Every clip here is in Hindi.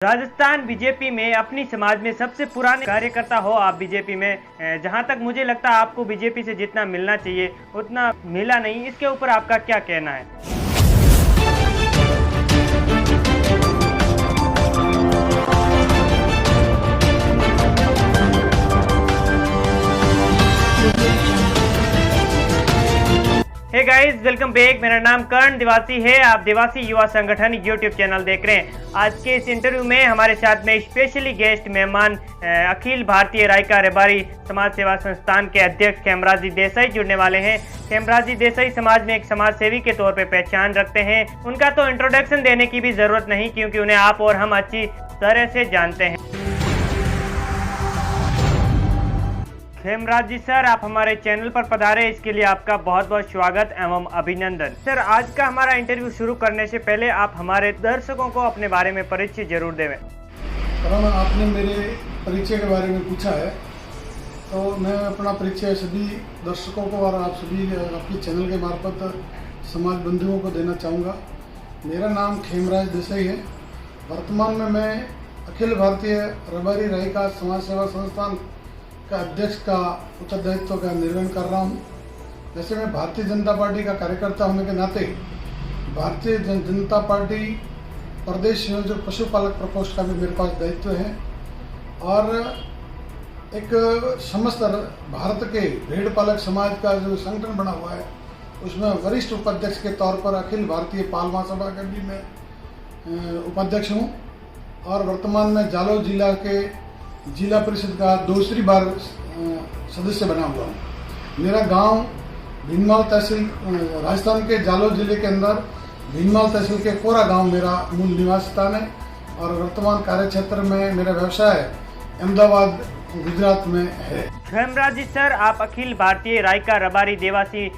राजस्थान बीजेपी में अपनी समाज में सबसे पुराने कार्यकर्ता हो आप बीजेपी में। जहां तक मुझे लगता है आपको बीजेपी से जितना मिलना चाहिए उतना मिला नहीं। इसके ऊपर आपका क्या कहना है? Hey guys, welcome back. मेरा नाम कर्ण दिवासी है। आप दिवासी युवा संगठन यूट्यूब चैनल देख रहे हैं। आज के इस इंटरव्यू में हमारे साथ में स्पेशली गेस्ट मेहमान अखिल भारतीय रायका रबारी समाज सेवा संस्थान के अध्यक्ष खेमराज देसाई जुड़ने वाले हैं। खेमराज देसाई समाज में एक समाज सेवी के तौर पर पहचान रखते हैं। उनका तो इंट्रोडक्शन देने की भी जरूरत नहीं, क्योंकि उन्हें आप और हम अच्छी तरह से जानते हैं। खेमराज जी सर, आप हमारे चैनल पर पधारे, इसके लिए आपका बहुत बहुत स्वागत एवं अभिनंदन। सर, आज का हमारा इंटरव्यू शुरू करने से पहले आप हमारे दर्शकों को अपने बारे में परिचय जरूर देवें। आपने मेरे परिचय के बारे में पूछा है, तो मैं अपना परिचय सभी दर्शकों को और आप सभी आपके चैनल के मार्फत समाज बंधुओं को देना चाहूँगा। मेरा नाम खेमराज देसाई है। वर्तमान में मैं अखिल भारतीय रबारी रायका समाज सेवा संस्थान का अध्यक्ष का उत्तरदायित्व का निर्वहन कर रहा हूँ। वैसे मैं भारतीय जनता पार्टी का कार्यकर्ता होने के नाते भारतीय जनता पार्टी प्रदेश संयोजक पशुपालक प्रकोष्ठ का भी मेरे पास दायित्व है, और एक समस्त भारत के भेड़ पालक समाज का जो संगठन बना हुआ है उसमें वरिष्ठ उपाध्यक्ष के तौर पर अखिल भारतीय पाल महासभा का भी मैं उपाध्यक्ष हूँ, और वर्तमान में जालौर जिला के जिला परिषद का दूसरी बार सदस्य बना हुआ हूँ। मेरा गांव भीनमाल तहसील, राजस्थान के जालौर जिले के अंदर भीनमाल तहसील के कोरा गांव मेरा मूल निवास स्थान है, और वर्तमान कार्यक्षेत्र में मेरा व्यवसाय अहमदाबाद गुजरात में है। खेमराज जी सर, आप अखिल भारतीय रायका रबारी देवासी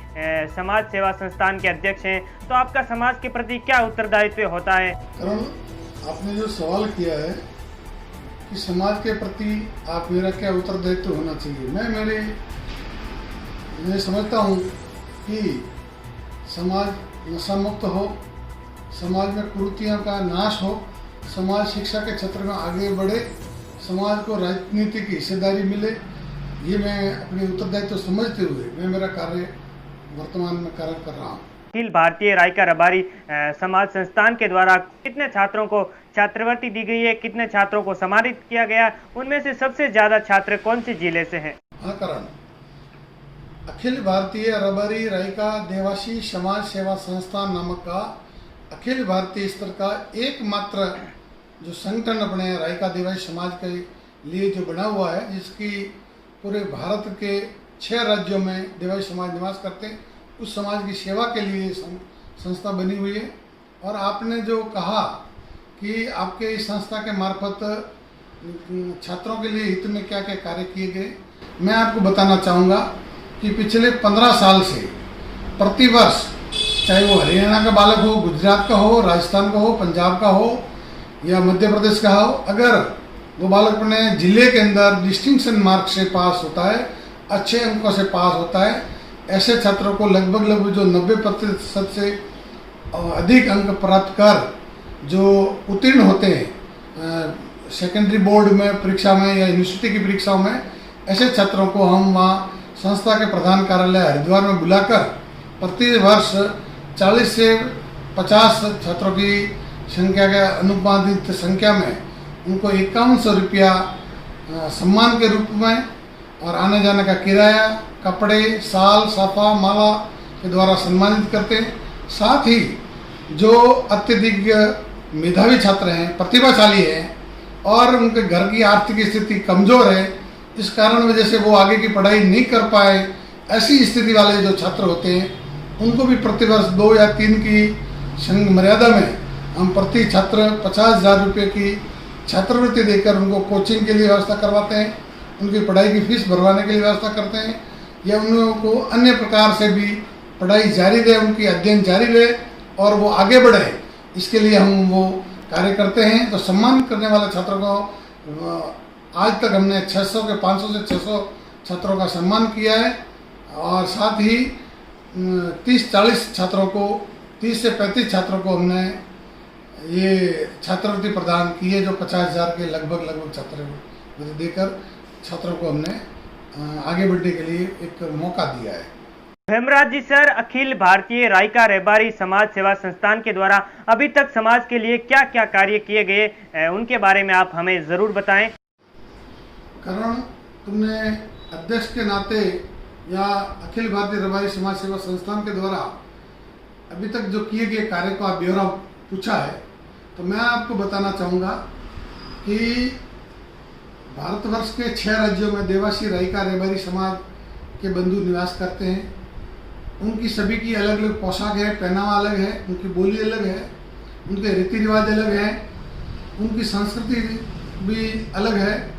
समाज सेवा संस्थान के अध्यक्ष हैं, तो आपका समाज के प्रति क्या उत्तरदायित्व होता है? आपने जो सवाल किया है कि समाज के प्रति आप मेरा क्या उत्तरदायित्व होना चाहिए, मैं समझता हूँ कि समाज नशा मुक्त हो, समाज में कुरीतियों का नाश हो, समाज शिक्षा के क्षेत्र में आगे बढ़े, समाज को राजनीति की हिस्सेदारी मिले, ये मैं अपने उत्तरदायित्व समझते हुए मैं मेरा कार्य वर्तमान में कार्य कर रहा हूँ। अखिल भारतीय रायका रबारी समाज संस्थान के द्वारा कितने छात्रों को छात्रवृत्ति दी गई है, कितने छात्रों को सम्मानित किया गया, उनमें से सबसे ज्यादा छात्र कौन से जिले से हैं? हाँ करण, अखिल भारतीय रबारी रायका देवासी समाज सेवा संस्थान नामक का अखिल भारतीय स्तर का एकमात्र जो संगठन अपने रायका देवासी समाज के लिए जो बना हुआ है, जिसकी पूरे भारत के 6 राज्यों में देवासी समाज निवास करते हैं, उस समाज की सेवा के लिए संस्था बनी हुई है। और आपने जो कहा कि आपके इस संस्था के मार्फत छात्रों के लिए हित में क्या क्या कार्य किए गए, मैं आपको बताना चाहूँगा कि पिछले 15 साल से प्रति वर्ष, चाहे वो हरियाणा का बालक हो, गुजरात का हो, राजस्थान का हो, पंजाब का हो या मध्य प्रदेश का हो, अगर वो बालक अपने जिले के अंदर डिस्टिंक्शन मार्क से पास होता है, अच्छे अंकों से पास होता है, ऐसे छात्रों को लगभग जो 90% से अधिक अंक प्राप्त कर जो उत्तीर्ण होते हैं सेकेंडरी बोर्ड में परीक्षा में या यूनिवर्सिटी की परीक्षाओं में, ऐसे छात्रों को हम वहाँ संस्था के प्रधान कार्यालय हरिद्वार में बुलाकर प्रति वर्ष 40 से 50 छात्रों की संख्या के अनुपातिक संख्या में उनको 5100 रुपया सम्मान के रूप में और आने जाने का किराया, कपड़े, साल, साफा, माला के द्वारा सम्मानित करते हैं। साथ ही जो अत्यधिक मेधावी छात्र हैं, प्रतिभाशाली हैं और उनके घर की आर्थिक स्थिति कमज़ोर है, इस कारण वजह से वो आगे की पढ़ाई नहीं कर पाए, ऐसी स्थिति वाले जो छात्र होते हैं उनको भी प्रतिवर्ष 2 या 3 की मर्यादा में हम प्रति छात्र 50,000 रुपये की छात्रवृत्ति देकर उनको कोचिंग के लिए व्यवस्था करवाते हैं, उनकी पढ़ाई की फीस भरवाने के लिए व्यवस्था करते हैं, या उन लोगों को अन्य प्रकार से भी पढ़ाई जारी रहे, उनकी अध्ययन जारी रहे और वो आगे बढ़े, इसके लिए हम वो कार्य करते हैं। तो सम्मान करने वाले छात्रों को आज तक हमने 500 से 600 छात्रों का सम्मान किया है, और साथ ही 30-40 छात्रों को 30 से 35 छात्रों को हमने ये छात्रवृत्ति प्रदान की है, जो 50,000 के लगभग छात्रवृत्ति देकर छात्रों को हमने आगे बढ़ने के लिए एक मौका दिया है। हेमराज जी सर, अखिल भारतीय रायका रहबारी समाज सेवा संस्थान के द्वारा अभी तक समाज के लिए क्या क्या कार्य किए गए, उनके बारे में आप हमें जरूर बताएं। करण, तुमने अध्यक्ष के नाते या अखिल भारतीय रहबारी समाज सेवा संस्थान के द्वारा अभी तक जो किए गए कार्य का ब्यौरा पूछा है, तो मैं आपको बताना चाहूँगा कि भारतवर्ष के 6 राज्यों में देवासी रायका रहबारी समाज के बंधु निवास करते हैं। उनकी सभी की अलग अलग पोशाक है, पहनावा अलग है, उनकी बोली अलग है, उनके रीति रिवाज अलग है, उनकी संस्कृति भी अलग है,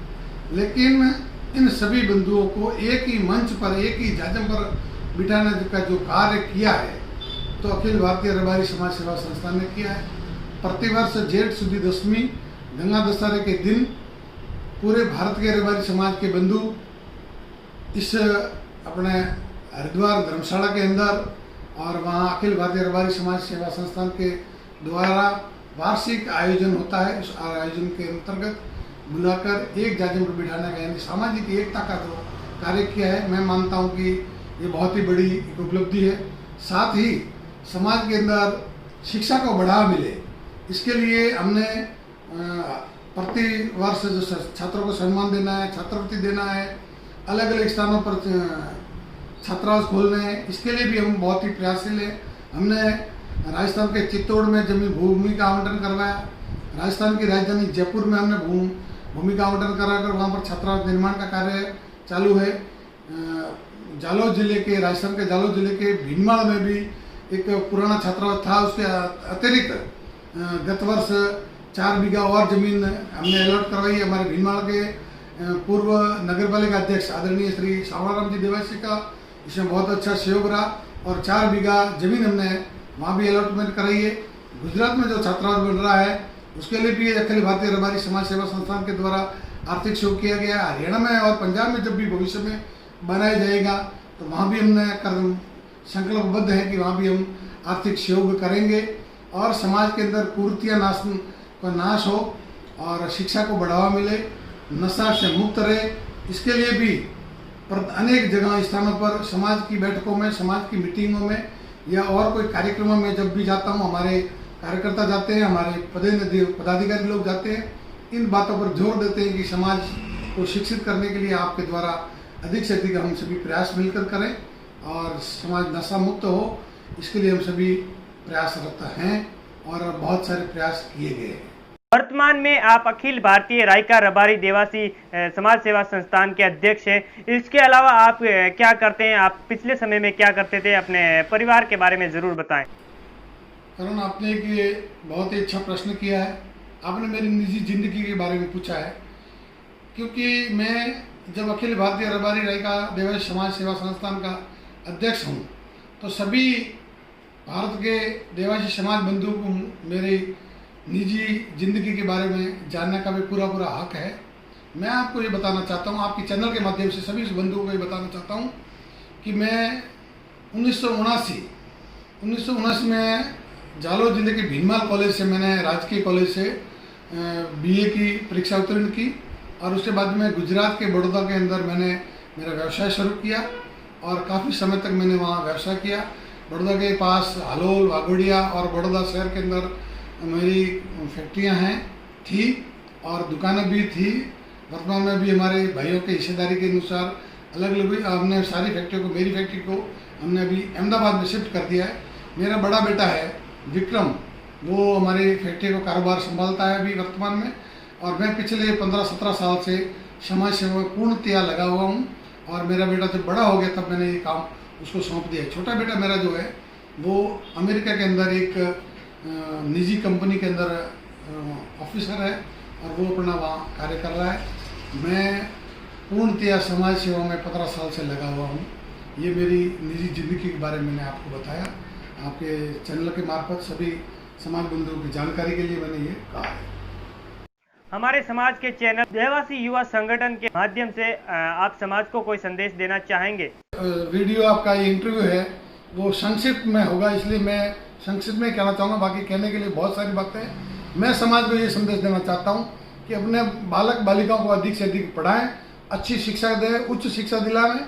लेकिन इन सभी बंधुओं को एक ही मंच पर, एक ही जाजम पर बिठाने का जो कार्य किया है, तो अखिल भारतीय रहबारी समाज सेवा संस्थान ने किया है। प्रतिवर्ष जेठ सुदी दशमी गंगा दशहरे के दिन पूरे भारत के रहबारी समाज के बंधु इस अपने हरिद्वार धर्मशाला के अंदर और वहाँ अखिल भारतीय रहबारी समाज सेवा संस्थान के द्वारा वार्षिक आयोजन होता है। उस आयोजन के अंतर्गत बुलाकर एक जाजम पर बिठाने का, यानी सामाजिक एकता का जो कार्य किया है, मैं मानता हूँ कि ये बहुत ही बड़ी एक उपलब्धि है। साथ ही समाज के अंदर शिक्षा को बढ़ावा मिले, इसके लिए हमने प्रति वर्ष जो छात्रों को सम्मान देना है, छात्रवृत्ति देना है, अलग अलग स्थानों पर छात्रावास खोलने हैं, इसके लिए भी हम बहुत ही प्रयासशील हैं। हमने राजस्थान के चित्तौड़ में जमीन भूमि का आवंटन करवाया, राजस्थान की राजधानी जयपुर में हमने भूमि का आवंटन कराकर वहाँ पर छात्रावास निर्माण का कार्य चालू है। जालौर जिले के, राजस्थान के जालौर जिले के भीनमाल में भी एक पुराना छात्रावास था, उसके अतिरिक्त गत वर्ष 4 बीघा और जमीन हमने अलॉट करवाई है। हमारे भीनमाल के पूर्व नगर पालिका अध्यक्ष आदरणीय श्री सावड़ाराम जी देवासी का इसमें बहुत अच्छा सहयोग रहा और 4 बीघा जमीन हमने वहाँ भी अलॉटमेंट कराई है। गुजरात में जो छात्रावास बन रहा है उसके लिए भी अखिल भारतीय रहबारी समाज सेवा संस्थान के द्वारा आर्थिक सहयोग किया गया। हरियाणा में और पंजाब में जब भी भविष्य में बनाया जाएगा तो वहाँ भी हमने संकल्पबद्ध है कि वहाँ भी हम आर्थिक सहयोग करेंगे और समाज के अंदर कुरीतियाँ नाश हो और शिक्षा को बढ़ावा मिले, नशा से मुक्त रहे। इसके लिए भी अनेक जगह स्थानों पर समाज की बैठकों में, समाज की मीटिंगों में या और कोई कार्यक्रमों में जब भी जाता हूँ, हमारे कार्यकर्ता जाते हैं, हमारे पदाधिकारी लोग जाते हैं, इन बातों पर जोर देते हैं कि समाज को शिक्षित करने के लिए आपके द्वारा अधिक से अधिक हम सभी प्रयास मिलकर करें और समाज नशा मुक्त हो, इसके लिए हम सभी प्रयासरत हैं और बहुत सारे प्रयास किए गए हैं। वर्तमान में आप अखिल भारतीय रायका रहबारी देवासी समाज सेवा संस्थान के अध्यक्ष हैं। इसके अलावा आप क्या करते हैं? आप पिछले समय में क्या करते थे? अपने परिवार के बारे में ज़रूर बताएं। करण, आपने एक ये बहुत ही अच्छा प्रश्न किया है। आपने मेरी निजी जिंदगी के बारे में पूछा है, क्योंकि मैं जब अखिल भारतीय रहबारी रायका देवासी समाज सेवा संस्थान का अध्यक्ष हूँ तो सभी भारत के देवासी समाज बंधुओं को मेरी निजी जिंदगी के बारे में जानने का भी पूरा हक है। मैं आपको ये बताना चाहता हूँ, आपके चैनल के माध्यम से सभी बंधुओं को ये बताना चाहता हूँ कि मैं 1979 में जालौर जिले के भीनमाल कॉलेज से, मैंने राजकीय कॉलेज से बीए की परीक्षा उत्तीर्ण की और उसके बाद में गुजरात के बड़ौदा के अंदर मैंने मेरा व्यवसाय शुरू किया और काफ़ी समय तक मैंने वहाँ व्यवसाय किया। बड़ौदा के पास हालोल, वाघोड़िया और बड़ौदा शहर के अंदर मेरी फैक्ट्रियाँ थी और दुकानें भी थी। वर्तमान में भी हमारे भाइयों के हिस्सेदारी के अनुसार अलग अलग भी हमने सारी फैक्ट्रियों को, मेरी फैक्ट्री को हमने अभी अहमदाबाद में शिफ्ट कर दिया है। मेरा बड़ा बेटा है विक्रम, वो हमारी फैक्ट्री को कारोबार संभालता है अभी वर्तमान में और मैं पिछले 15-17 साल से समाज सेवा में पूर्णतया लगा हुआ हूँ और मेरा बेटा जब बड़ा हो गया तब मैंने ये काम उसको सौंप दिया। छोटा बेटा मेरा जो है वो अमेरिका के अंदर एक निजी कंपनी के अंदर ऑफिसर है और वो अपना वहाँ कार्य कर रहा है। मैं पूर्णतया समाज सेवा में 15 साल से लगा हुआ हूँ। ये मेरी निजी जिंदगी के बारे में मैंने आपको बताया। आपके चैनल के मार्फत सभी समाज बंधुओं की जानकारी के लिए मैंने ये कहा है। हमारे समाज के चैनल देवासी युवा संगठन के माध्यम से आप समाज को कोई संदेश देना चाहेंगे? वीडियो आपका ये इंटरव्यू है वो संक्षिप्त में होगा, इसलिए मैं संक्षिप्त में कहना चाहूँगा। बाकी कहने के लिए बहुत सारी बातें हैं, मैं समाज को ये संदेश देना चाहता हूँ कि अपने बालक बालिकाओं को अधिक से अधिक पढ़ाएं, अच्छी शिक्षा दें, उच्च शिक्षा दिलाएं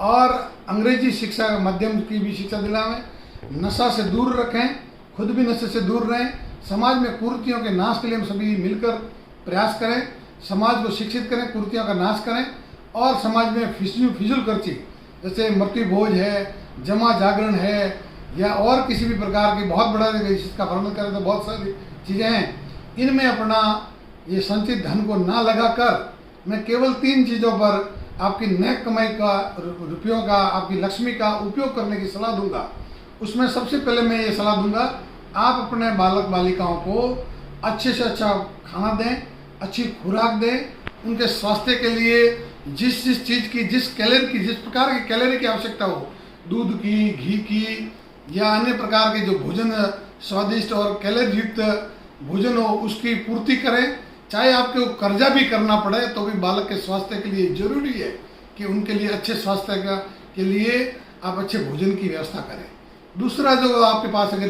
और अंग्रेजी शिक्षा माध्यम की भी शिक्षा दिलाएं, नशा से दूर रखें, खुद भी नशे से दूर रहें, समाज में कुरीतियों के नाश के लिए हम सभी मिलकर प्रयास करें, समाज को शिक्षित करें, कुरीतियों का नाश करें और समाज में फिजूल खर्ची जैसे मृत्यु भोज है, जमा जागरण है या और किसी भी प्रकार की बहुत बड़ा इसका वर्णन करें तो बहुत सारी चीज़ें हैं, इनमें अपना ये संचित धन को ना लगाकर मैं केवल 3 चीज़ों पर आपकी नेक कमाई का, रुपयों का, आपकी लक्ष्मी का उपयोग करने की सलाह दूंगा। उसमें सबसे पहले मैं ये सलाह दूंगा, आप अपने बालक बालिकाओं को अच्छे से अच्छा खाना दें, अच्छी खुराक दें, उनके स्वास्थ्य के लिए जिस चीज़ की जिस प्रकार की कैलोरी की आवश्यकता हो, दूध की, घी की या अन्य प्रकार के जो भोजन स्वादिष्ट और कैलोरी युक्त भोजन हो उसकी पूर्ति करें। चाहे आपको कर्जा भी करना पड़े तो भी बालक के स्वास्थ्य के लिए जरूरी है कि उनके लिए अच्छे स्वास्थ्य के लिए आप अच्छे भोजन की व्यवस्था करें। दूसरा, जो आपके पास अगर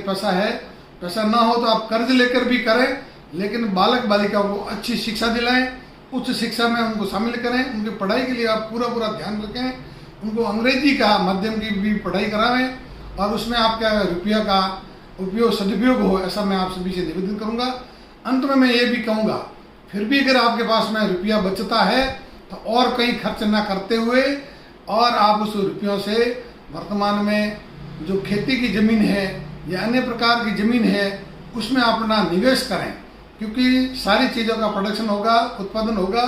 पैसा ना हो तो आप कर्ज लेकर भी करें, लेकिन बालक बालिकाओं को अच्छी शिक्षा दिलाएं, उच्च शिक्षा में उनको शामिल करें, उनकी पढ़ाई के लिए आप पूरा ध्यान रखें, उनको अंग्रेजी का माध्यम की भी पढ़ाई करावें और उसमें आपका रुपया का सदुपयोग हो, ऐसा मैं आप सभी से निवेदन करूंगा। अंत में मैं ये भी कहूँगा, फिर भी अगर आपके पास में रुपया बचता है तो और कहीं खर्च ना करते हुए और आप उस रुपयों से वर्तमान में जो खेती की ज़मीन है या अन्य प्रकार की ज़मीन है उसमें अपना निवेश करें, क्योंकि सारी चीज़ों का प्रोडक्शन होगा, उत्पादन होगा,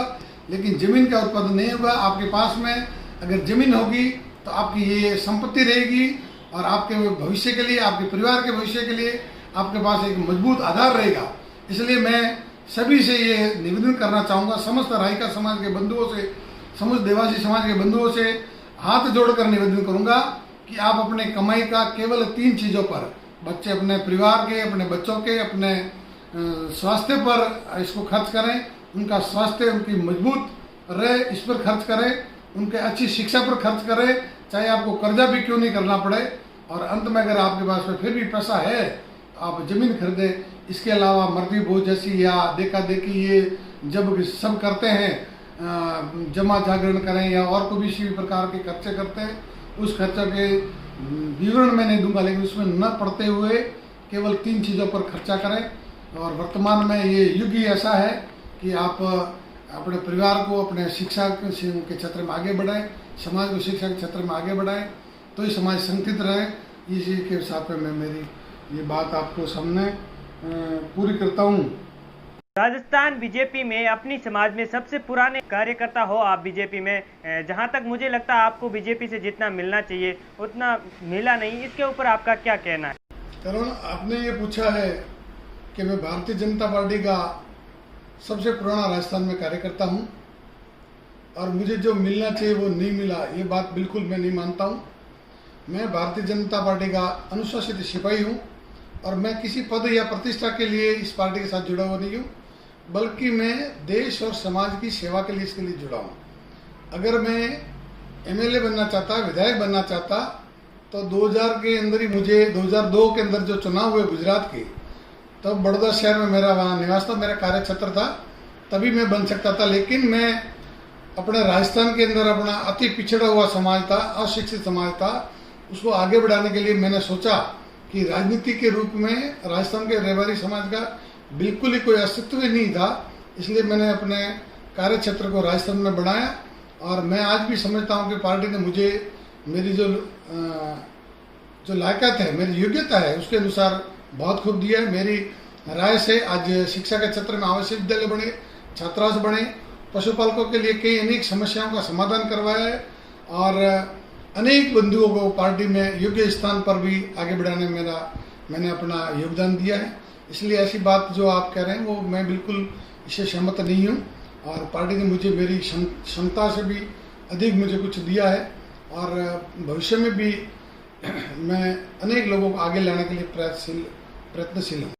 लेकिन ज़मीन का उत्पादन नहीं होगा। आपके पास में अगर ज़मीन होगी तो आपकी ये संपत्ति रहेगी और आपके भविष्य के लिए, आपके परिवार के भविष्य के लिए आपके पास एक मजबूत आधार रहेगा। इसलिए मैं सभी से ये निवेदन करना चाहूँगा, समस्त रायका समाज के बंधुओं से, समस्त देवासी समाज के बंधुओं से हाथ जोड़कर निवेदन करूँगा कि आप अपने कमाई का केवल 3 चीज़ों पर, बच्चे अपने परिवार के, अपने बच्चों के, अपने स्वास्थ्य पर इसको खर्च करें, उनका स्वास्थ्य उनकी मजबूत रहे इस पर खर्च करें, उनके अच्छी शिक्षा पर खर्च करें, चाहे आपको कर्जा भी क्यों नहीं करना पड़े। और अंत में अगर आपके पास में फिर भी पैसा है आप ज़मीन खरीदें। इसके अलावा मृत्यु भोज जैसी या देखा देखी ये जब सब करते हैं, जमा जागरण करें या और कोई भी किसी प्रकार के खर्चे करते हैं, उस खर्चे के विवरण मैं नहीं दूंगा, लेकिन उसमें न पड़ते हुए केवल 3 चीज़ों पर खर्चा करें। और वर्तमान में ये युग ही ऐसा है कि आप अपने परिवार को अपने शिक्षा के क्षेत्र में आगे बढ़ाएं, समाज को शिक्षा के क्षेत्र में आगे बढ़ाएं, तो ये समाज संगठित रहे। इसी के साथ में मैं मेरी ये बात आपको सामने पूरी करता हूँ। राजस्थान बीजेपी में अपनी समाज में सबसे पुराने कार्यकर्ता हो आप बीजेपी में, जहां तक मुझे लगता है आपको बीजेपी से जितना मिलना चाहिए उतना मिला नहीं, इसके ऊपर आपका क्या कहना है? करण, आपने ये पूछा है कि मैं भारतीय जनता पार्टी का सबसे पुराना राजस्थान में कार्यकर्ता हूँ और मुझे जो मिलना चाहिए वो नहीं मिला, ये बात बिल्कुल मैं नहीं मानता हूँ। मैं भारतीय जनता पार्टी का अनुशासित सिपाही हूँ और मैं किसी पद या प्रतिष्ठा के लिए इस पार्टी के साथ जुड़ा हुआ नहीं हूँ, बल्कि मैं देश और समाज की सेवा के लिए इसके लिए जुड़ा हूँ। अगर मैं एमएलए बनना चाहता, विधायक बनना चाहता तो 2000 के अंदर ही मुझे 2002 के अंदर जो चुनाव हुए गुजरात के, तब तो बड़ौदा शहर में मेरा वहाँ निवास था, मेरा कार्य क्षेत्र था, तभी मैं बन सकता था। लेकिन मैं अपने राजस्थान के अंदर अपना अति पिछड़ा हुआ समाज था, अशिक्षित समाज था, उसको आगे बढ़ाने के लिए मैंने सोचा कि राजनीति के रूप में राजस्थान के रेवाड़ी समाज का बिल्कुल ही कोई अस्तित्व ही नहीं था। इसलिए मैंने अपने कार्य क्षेत्र को राजस्थान में बढ़ाया और मैं आज भी समझता हूँ कि पार्टी ने मुझे मेरी जो लायकात है, मेरी योग्यता है, उसके अनुसार बहुत खूब दिया है। मेरी राय से आज शिक्षा के क्षेत्र में आवासीय विद्यालय बने, छात्रावास बने, पशुपालकों के लिए कई अनेक समस्याओं का समाधान करवाया है और अनेक बंधुओं को पार्टी में योग्य स्थान पर भी आगे बढ़ाने में मैंने अपना योगदान दिया है। इसलिए ऐसी बात जो आप कह रहे हैं वो मैं बिल्कुल इससे सहमत नहीं हूँ और पार्टी ने मुझे मेरी क्षमता से भी अधिक मुझे कुछ दिया है और भविष्य में भी मैं अनेक लोगों को आगे लाने के लिए प्रयत्नशील हूँ।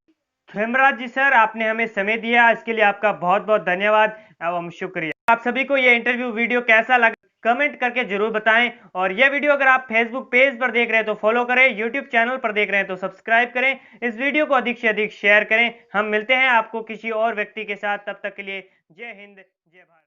हेमराज जी सर, आपने हमें समय दिया, इसके लिए आपका बहुत बहुत धन्यवाद एवं शुक्रिया। आप सभी को ये इंटरव्यू वीडियो कैसा लगा कमेंट करके जरूर बताएं। और यह वीडियो अगर आप फेसबुक पेज पर देख रहे हैं तो फॉलो करें, यूट्यूब चैनल पर देख रहे हैं तो सब्सक्राइब करें, इस वीडियो को अधिक से अधिक शेयर करें। हम मिलते हैं आपको किसी और व्यक्ति के साथ, तब तक के लिए जय हिंद जय भारत।